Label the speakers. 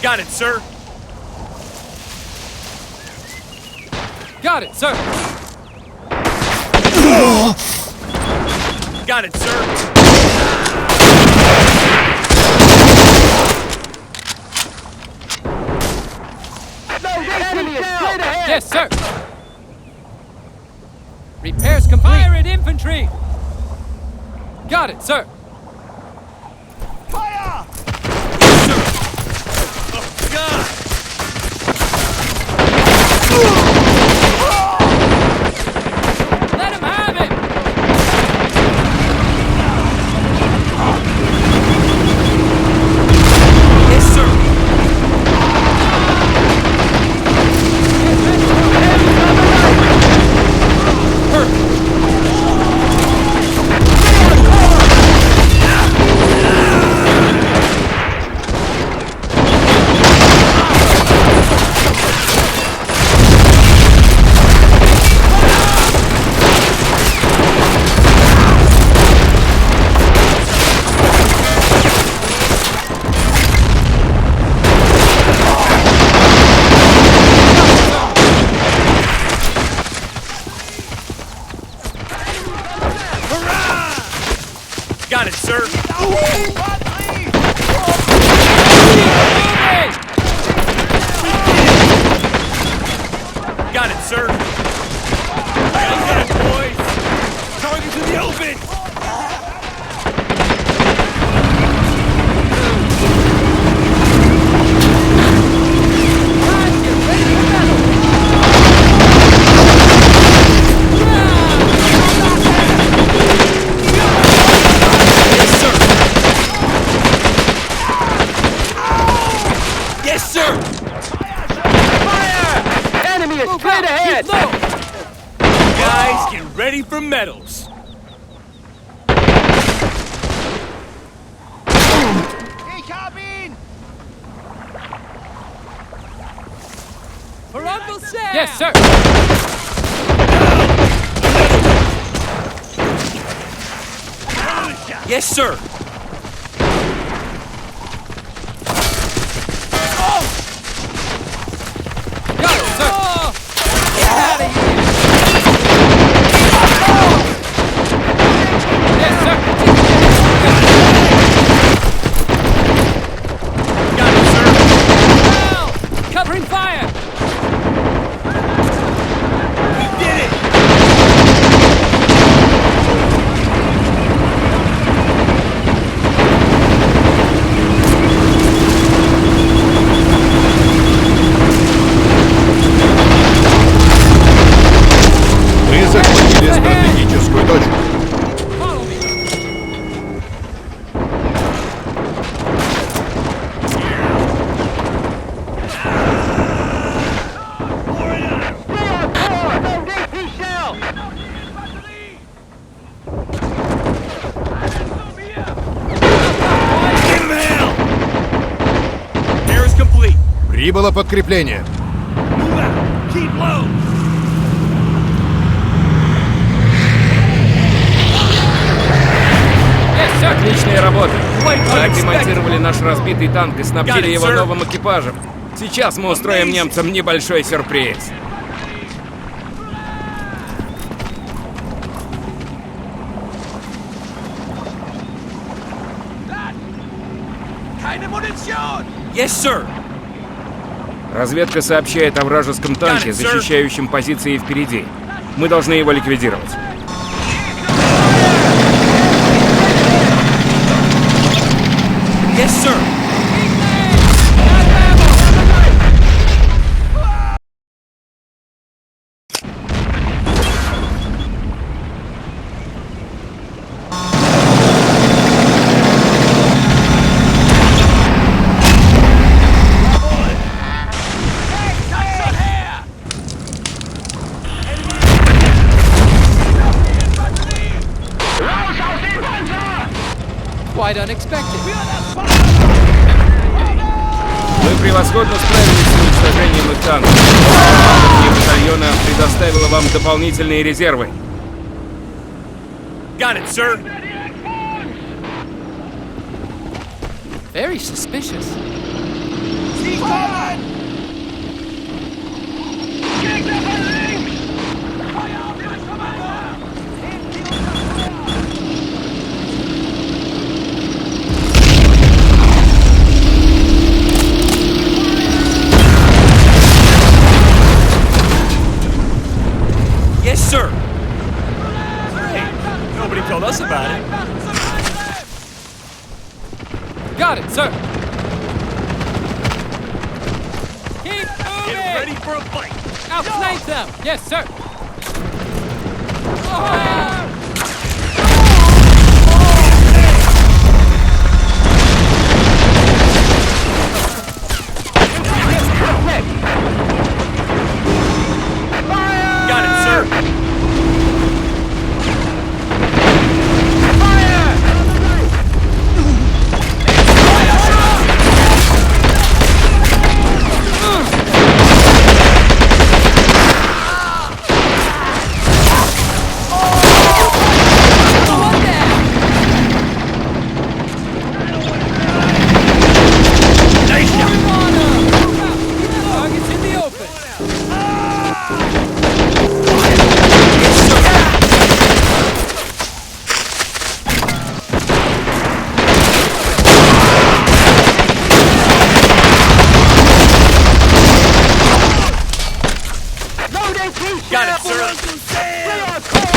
Speaker 1: Got it, sir.
Speaker 2: Got it, sir.
Speaker 1: Got it, sir.
Speaker 2: Yes, sir. Repairs complete. Fire at infantry. Got it, sir.
Speaker 1: Fire! Yes, sir. Oh, God!
Speaker 2: Let him have it.
Speaker 1: Yes, sir. Got it, sir. Got it, sir. Got it, boys. Target's in the open. Yes, sir! Fire! Enemy is straight ahead! Guys, get ready for medals!
Speaker 2: For Uncle Sam! Yes, sir!
Speaker 1: Yes, sir!
Speaker 3: Стратегическую точку. Прибыло подкрепление.
Speaker 4: Отличная работа. Мы отремонтировали наш разбитый танк и снабдили его новым экипажем. Сейчас мы устроим немцам небольшой сюрприз.
Speaker 1: Yes, sir.
Speaker 4: Разведка сообщает о вражеском танке, защищающем позиции впереди. Мы должны его ликвидировать.
Speaker 1: Yes, sir.
Speaker 2: Quite unexpected.
Speaker 4: Вы превосходно справились с уничтожением их танков. Командование батальона предоставило вам дополнительные резервы.
Speaker 1: Got it, sir.
Speaker 2: Very suspicious.
Speaker 1: Yes, sir. Hey, nobody told us about it.
Speaker 2: Got it, sir. Keep
Speaker 1: Get
Speaker 2: moving.
Speaker 1: ready for a fight.
Speaker 2: Outflank them. Yes, sir.
Speaker 1: Got it, sir. Nice shot.
Speaker 2: Targets in the open.
Speaker 1: Got it, sir.